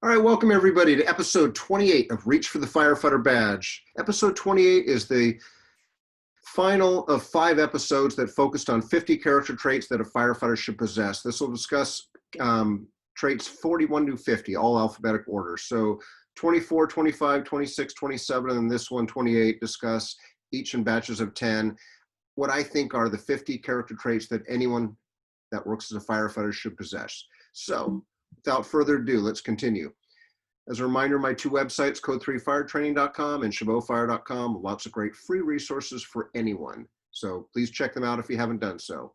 All right, welcome everybody to episode 28 of Reach for the Firefighter Badge. Episode 28 is the final of 5 episodes that focused on 50 character traits that a firefighter should possess. This will discuss traits 41 to 50, all alphabetic order. So 24, 25, 26, 27, and this one, 28, discuss each in batches of 10, what I think are the 50 character traits that anyone that works as a firefighter should possess. So without further ado, let's continue. As a reminder, my 2 websites, code3firetraining.com and chabotfire.com, lots of great free resources for anyone. So please check them out if you haven't done so.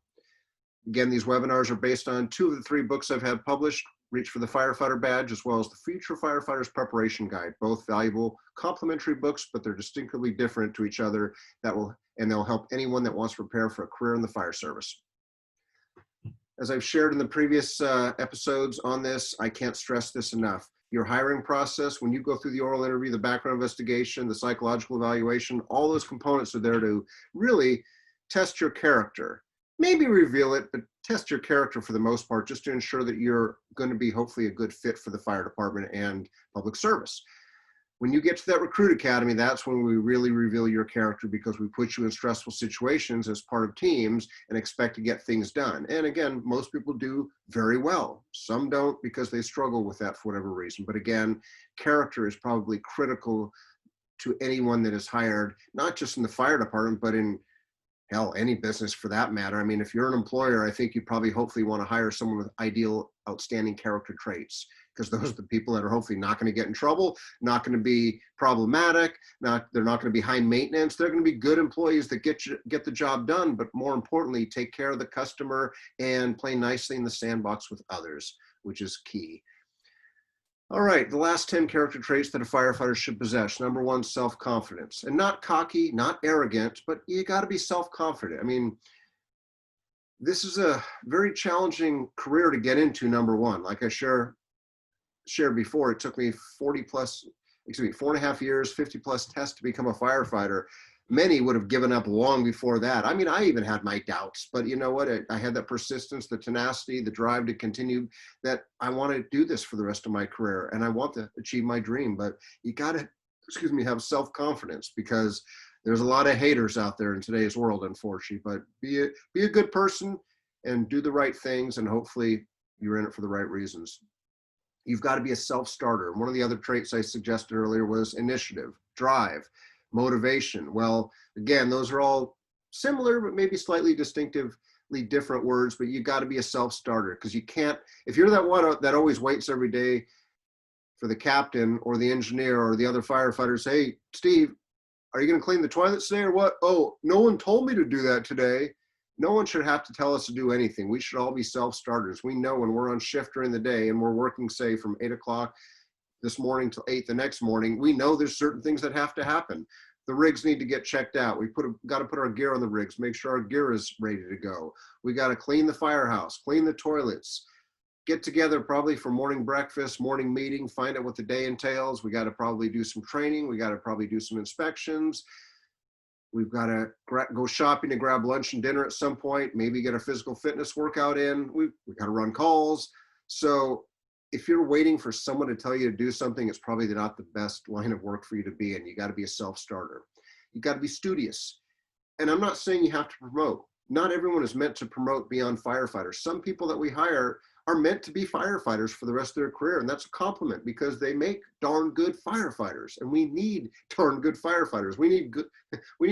Again, these webinars are based on 2 of the 3 books I've had published, Reach for the Firefighter Badge, as well as the Future Firefighters Preparation Guide, both valuable complementary books, but they're distinctly different to each other and they'll help anyone that wants to prepare for a career in the fire service. As I've shared in the previous episodes on this, I can't stress this enough. Your hiring process, when you go through the oral interview, the background investigation, the psychological evaluation, all those components are there to really test your character. Maybe reveal it, but test your character for the most part, just to ensure that you're going to be hopefully a good fit for the fire department and public service. When you get to that recruit academy, that's when we really reveal your character, because we put you in stressful situations as part of teams and expect to get things done. And again, most people do very well. Some don't because they struggle with that for whatever reason. But again, character is probably critical to anyone that is hired, not just in the fire department, but in hell, any business for that matter. I mean, if you're an employer, I think you probably hopefully want to hire someone with ideal, outstanding character traits, because those are the people that are hopefully not going to get in trouble, not going to be problematic, they're not going to be high maintenance. They're going to be good employees that get the job done, but more importantly, take care of the customer and play nicely in the sandbox with others, which is key. All right, the last 10 character traits that a firefighter should possess. Number 1, self-confidence. And not cocky, not arrogant, but you got to be self-confident. I mean, this is a very challenging career to get into, number 1. Like I shared before, it took me 4.5 years, 50 plus tests to become a firefighter. Many would have given up long before that. I mean, I even had my doubts, but you know what? I had that persistence, the tenacity, the drive to continue, that I want to do this for the rest of my career and I want to achieve my dream. But you got to, have self-confidence, because there's a lot of haters out there in today's world, unfortunately. But be a good person and do the right things, and hopefully you're in it for the right reasons. You've got to be a self-starter. One of the other traits I suggested earlier was initiative, drive, motivation. Well, again, those are all similar, but maybe slightly distinctively different words, but you got to be a self-starter, because you can't, if you're that one that always waits every day for the captain or the engineer or the other firefighters, hey, Steve, are you going to clean the toilets today or what? Oh, no one told me to do that today. No one should have to tell us to do anything. We should all be self-starters. We know when we're on shift during the day and we're working, say, from 8 o'clock this morning till 8 the next morning, we know there's certain things that have to happen. The rigs need to get checked out. We got to put our gear on the rigs, make sure our gear is ready to go. We got to clean the firehouse, clean the toilets, get together probably for morning breakfast, morning meeting, find out what the day entails. We got to probably do some training. We got to probably do some inspections. We've got to go shopping and grab lunch and dinner at some point, maybe get a physical fitness workout in. We've got to run calls. So if you're waiting for someone to tell you to do something, it's probably not the best line of work for you to be in. You got to be a self-starter. You got to be studious. And I'm not saying you have to promote. Not everyone is meant to promote beyond firefighters. Some people that we hire are meant to be firefighters for the rest of their career. And that's a compliment, because they make darn good firefighters. And we need darn good firefighters. We need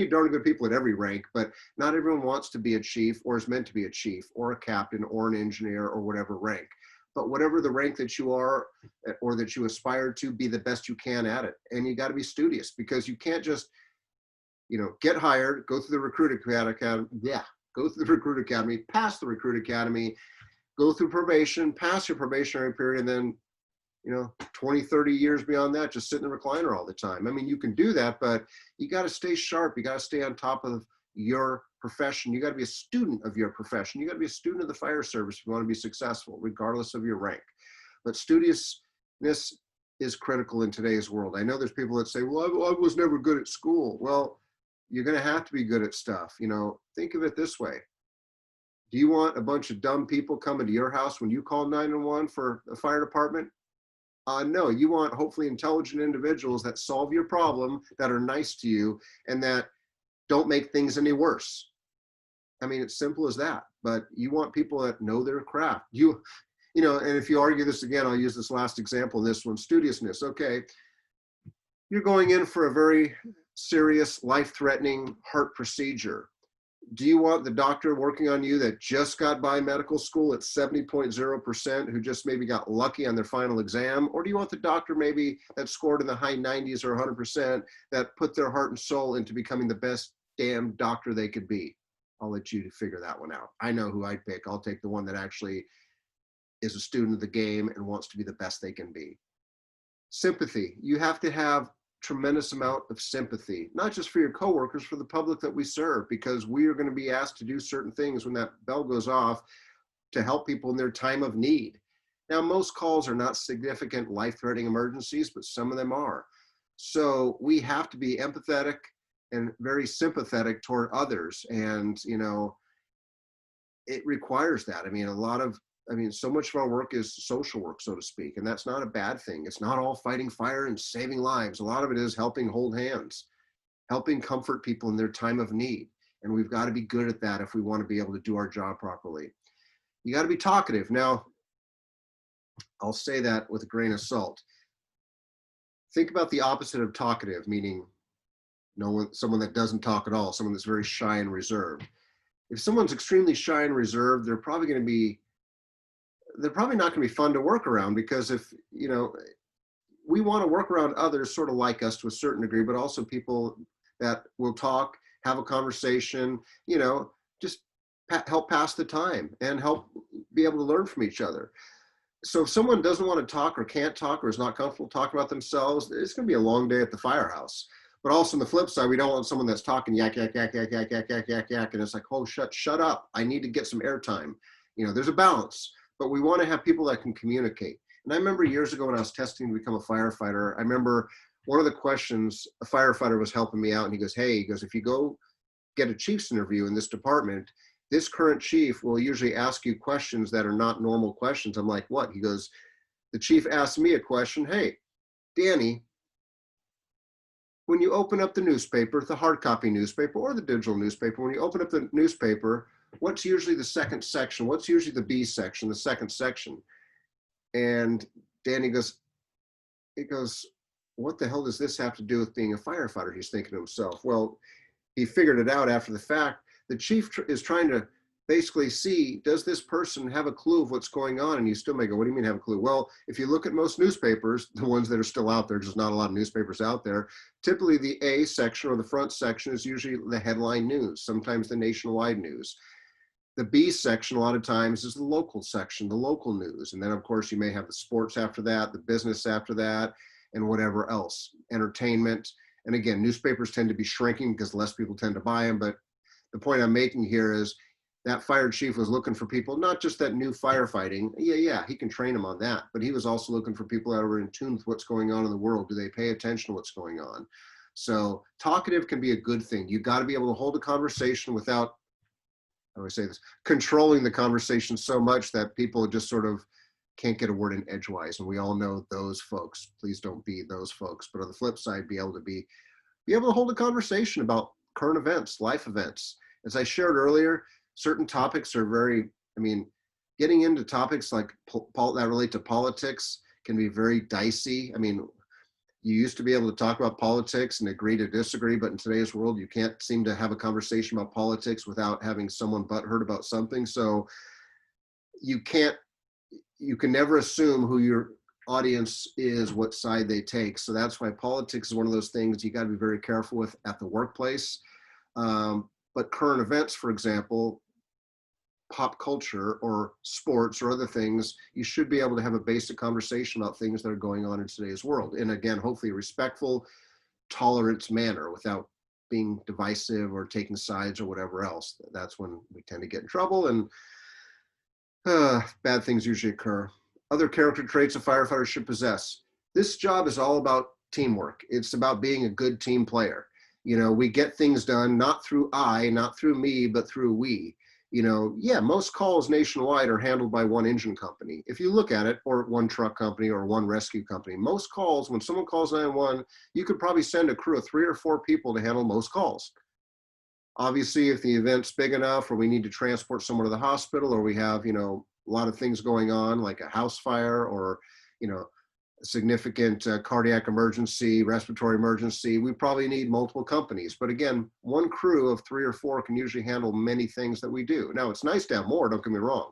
darn good people at every rank, but not everyone wants to be a chief or is meant to be a chief or a captain or an engineer or whatever rank. But whatever the rank that you are or that you aspire to, be the best you can at it. And you got to be studious, because you can't just, get hired, go through the recruit academy, pass the recruit academy, go through probation, pass your probationary period, and then, 20, 30 years beyond that, just sit in the recliner all the time. I mean, you can do that, but you got to stay sharp. You got to stay on top of your profession. You got to be a student of your profession. You got to be a student of the fire service if you want to be successful, regardless of your rank. But studiousness is critical in today's world. I know there's people that say, well, I was never good at school. Well, you're going to have to be good at stuff. Think of it this way. Do you want a bunch of dumb people coming to your house when you call 911 for the fire department? No, you want hopefully intelligent individuals that solve your problem, that are nice to you, and that don't make things any worse. I mean, it's simple as that. But you want people that know their craft. You know, and if you argue this again, I'll use this last example, this one, studiousness. Okay, you're going in for a very serious, life-threatening heart procedure. Do you want the doctor working on you that just got by medical school at 70.0%, who just maybe got lucky on their final exam? Or do you want the doctor maybe that scored in the high 90s or 100% that put their heart and soul into becoming the best damn doctor they could be? I'll let you figure that one out. I know who I'd pick. I'll take the one that actually is a student of the game and wants to be the best they can be. Sympathy. You have to have tremendous amount of sympathy, not just for your coworkers, for the public that we serve, because we are going to be asked to do certain things when that bell goes off to help people in their time of need. Now, most calls are not significant life-threatening emergencies, but some of them are. So we have to be empathetic and very sympathetic toward others. And, you know, it requires that. I mean, so much of our work is social work, so to speak, and that's not a bad thing. It's not all fighting fire and saving lives. A lot of it is helping hold hands, helping comfort people in their time of need. And we've got to be good at that if we want to be able to do our job properly. You got to be talkative. Now, I'll say that with a grain of salt. Think about the opposite of talkative, meaning someone that doesn't talk at all, someone that's very shy and reserved. If someone's extremely shy and reserved, they're probably not going to be fun to work around, because if, you know, we want to work around others sort of like us to a certain degree, but also people that will talk, have a conversation, you know, just help pass the time and help be able to learn from each other. So if someone doesn't want to talk or can't talk or is not comfortable talking about themselves, it's going to be a long day at the firehouse. But also on the flip side, we don't want someone that's talking yak, yak, yak, yak, yak, yak, yak, yak, yak, and it's like, oh, shut up. I need to get some airtime. You know, there's a balance. But we want to have people that can communicate. And I remember years ago when I was testing to become a firefighter, I remember one of the questions, a firefighter was helping me out, and he goes, hey, if you go get a chief's interview in this department, this current chief will usually ask you questions that are not normal questions. I'm like, what? He goes, the chief asked me a question. Hey, Danny, when you open up the newspaper, the hard copy newspaper or the digital newspaper, when you open up the newspaper, what's usually the second section? What's usually the B section, the second section? And Danny goes, what the hell does this have to do with being a firefighter? He's thinking to himself. Well, he figured it out after the fact. The chief is trying to basically see, does this person have a clue of what's going on? And you still may go, what do you mean have a clue? Well, if you look at most newspapers, the ones that are still out there, there's not a lot of newspapers out there, typically the A section or the front section is usually the headline news, sometimes the nationwide news. The B section a lot of times is the local section, the local news. And then of course you may have the sports after that, the business after that, and whatever else, entertainment. And again, newspapers tend to be shrinking because less people tend to buy them. But the point I'm making here is that fire chief was looking for people, not just that new firefighting. Yeah, he can train them on that. But he was also looking for people that are in tune with what's going on in the world. Do they pay attention to what's going on? So talkative can be a good thing. You got to be able to hold a conversation without, I always say this, controlling the conversation so much that people just sort of can't get a word in edgewise. And we all know those folks. Please don't be those folks. But on the flip side, be able to hold a conversation about current events, life events. As I shared earlier, certain topics are very, getting into topics like that relate to politics can be very dicey. You used to be able to talk about politics and agree to disagree, but in today's world, you can't seem to have a conversation about politics without having someone butthurt about something. So you can never assume who your audience is, what side they take. So that's why politics is one of those things you got to be very careful with at the workplace. But current events, for example, pop culture or sports or other things, you should be able to have a basic conversation about things that are going on in today's world. And again, hopefully a respectful, tolerant manner without being divisive or taking sides or whatever else. That's when we tend to get in trouble and bad things usually occur. Other character traits a firefighter should possess. This job is all about teamwork. It's about being a good team player. We get things done, not through I, not through me, but through we. Yeah, most calls nationwide are handled by one engine company. If you look at it, or one truck company or one rescue company, most calls, when someone calls 911, you could probably send a crew of 3 or 4 people to handle most calls. Obviously, if the event's big enough or we need to transport someone to the hospital, or we have, a lot of things going on like a house fire or, a significant cardiac emergency, respiratory emergency, we probably need multiple companies. But again, one crew of 3 or 4 can usually handle many things that we do. Now, it's nice to have more, don't get me wrong,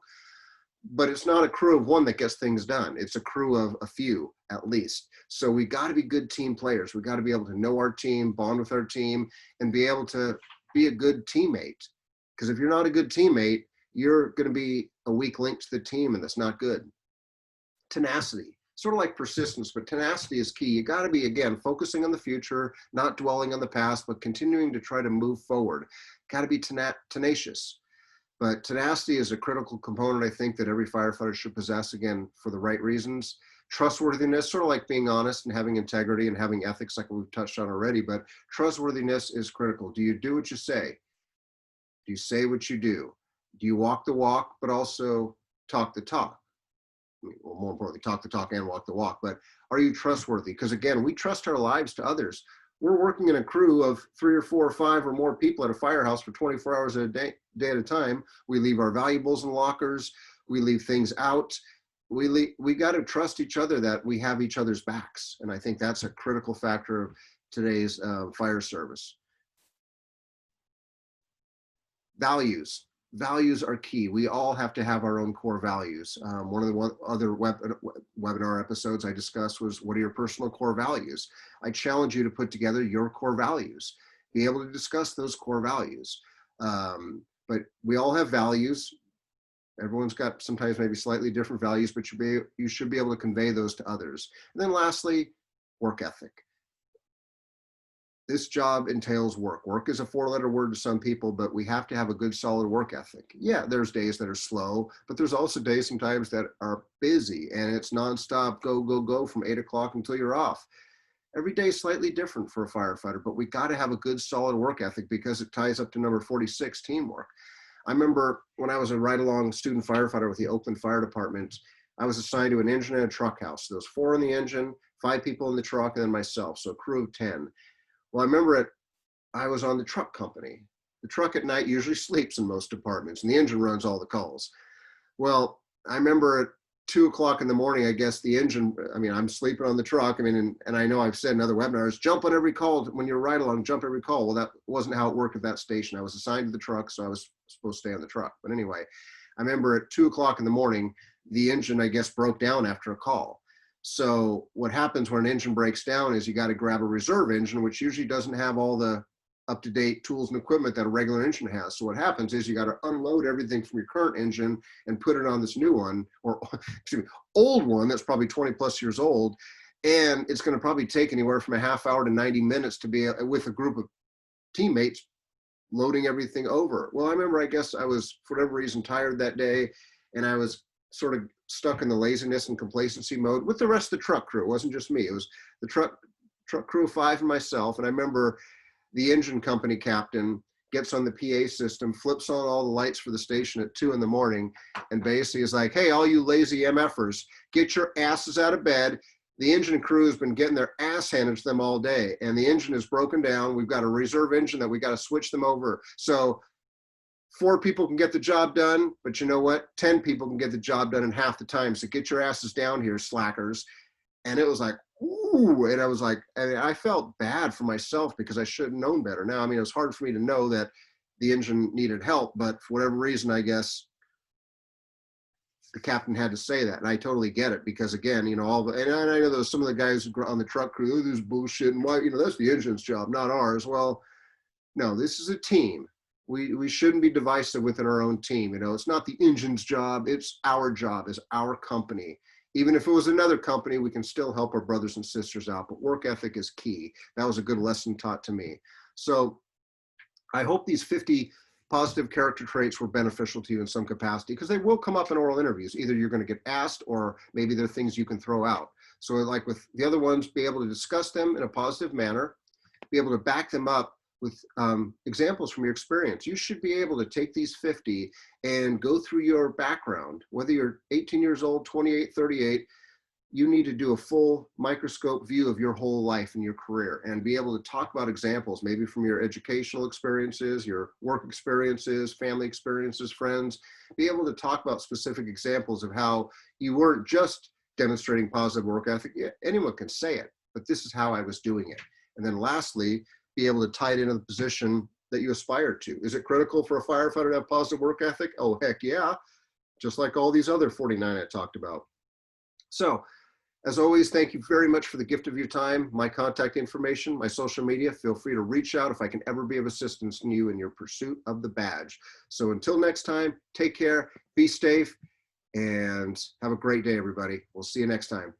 but it's not a crew of 1 that gets things done. It's a crew of a few at least. So we got to be good team players. We got to be able to know our team, bond with our team, and be able to be a good teammate. Because if you're not a good teammate, you're going to be a weak link to the team, and that's not good. Tenacity, sort of like persistence, but tenacity is key. You got to be, again, focusing on the future, not dwelling on the past, but continuing to try to move forward. Got to be tenacious. But tenacity is a critical component, I think, that every firefighter should possess, again, for the right reasons. Trustworthiness, sort of like being honest and having integrity and having ethics, like we've touched on already, but trustworthiness is critical. Do you do what you say? Do you say what you do? Do you walk the walk, but also talk the talk? Well, more importantly, talk the talk and walk the walk, but are you trustworthy? Because again, we trust our lives to others. We're working in a crew of 3 or 4 or 5 or more people at a firehouse for 24 hours a day at a time. We leave our valuables in lockers. We leave things out. We got to trust each other that we have each other's backs. And I think that's a critical factor of today's fire service. Values. Values are key. We all have to have our own core values. One of the other webinar episodes I discussed was, what are your personal core values? I challenge you to put together your core values, be able to discuss those core values. But we all have values. Everyone's got sometimes maybe slightly different values, but you should be able to convey those to others. And then lastly, work ethic. This job entails work. Work is a 4-letter word to some people, but we have to have a good, solid work ethic. Yeah, there's days that are slow, but there's also days sometimes that are busy, and it's nonstop, go, go, go from 8 o'clock until you're off. Every day is slightly different for a firefighter, but we got to have a good, solid work ethic because it ties up to number 46, teamwork. I remember when I was a ride-along student firefighter with the Oakland Fire Department, I was assigned to an engine and a truck house. There was 4 in the engine, 5 people in the truck, and then myself, so a crew of 10. Well, I remember I was on the truck company. The truck at night usually sleeps in most departments, and the engine runs all the calls. Well, I remember at 2 o'clock in the morning, I guess the engine, I'm sleeping on the truck. And I know I've said in other webinars, jump on every call. When you're ride along, jump every call. Well, that wasn't how it worked at that station. I was assigned to the truck, so I was supposed to stay on the truck. But anyway, I remember at 2 o'clock in the morning, the engine, I guess, broke down after a call. So what happens when an engine breaks down is you got to grab a reserve engine, which usually doesn't have all the up-to-date tools and equipment that a regular engine has. So what happens is you got to unload everything from your current engine and put it on this new one, or excuse me, old one that's probably 20 plus years old. And it's going to probably take anywhere from a half hour to 90 minutes to be with a group of teammates loading everything over. Well, I remember, I guess I was, for whatever reason, tired that day, and I was sort of stuck in the laziness and complacency mode with the rest of the truck crew. It wasn't just me. It was the truck crew of 5 and myself. And I remember the engine company captain gets on the PA system, flips on all the lights for the station at 2 in the morning, and basically is like, hey, all you lazy MFers, get your asses out of bed. The engine crew has been getting their ass handed to them all day, and the engine is broken down. We've got a reserve engine that we got to switch them over. So 4 people can get the job done, but you know what? 10 people can get the job done in half the time. So get your asses down here, slackers. And it was like, ooh, and I was like, and I felt bad for myself because I should have known better. Now, it was hard for me to know that the engine needed help, but for whatever reason, I guess the captain had to say that. And I totally get it because, again, and I know there's some of the guys on the truck crew, oh, this is bullshit, and why, that's the engine's job, not ours. Well, no, this is a team. We shouldn't be divisive within our own team. It's not the engine's job. It's our job as our company. Even if it was another company, we can still help our brothers and sisters out. But work ethic is key. That was a good lesson taught to me. So I hope these 50 positive character traits were beneficial to you in some capacity, because they will come up in oral interviews. Either you're going to get asked, or maybe they're things you can throw out. So like with the other ones, be able to discuss them in a positive manner, be able to back them up with examples from your experience. You should be able to take these 50 and go through your background, whether you're 18 years old, 28, 38, you need to do a full microscope view of your whole life and your career and be able to talk about examples, maybe from your educational experiences, your work experiences, family experiences, friends, be able to talk about specific examples of how you weren't just demonstrating positive work ethic. Yeah, anyone can say it, but this is how I was doing it. And then lastly, be able to tie it into the position that you aspire to. Is it critical for a firefighter to have positive work ethic? Oh, heck yeah. Just like all these other 49 I talked about. So, as always, thank you very much for the gift of your time. My contact information, my social media, feel free to reach out if I can ever be of assistance to you in your pursuit of the badge. So until next time, take care, be safe, and have a great day, everybody. We'll see you next time.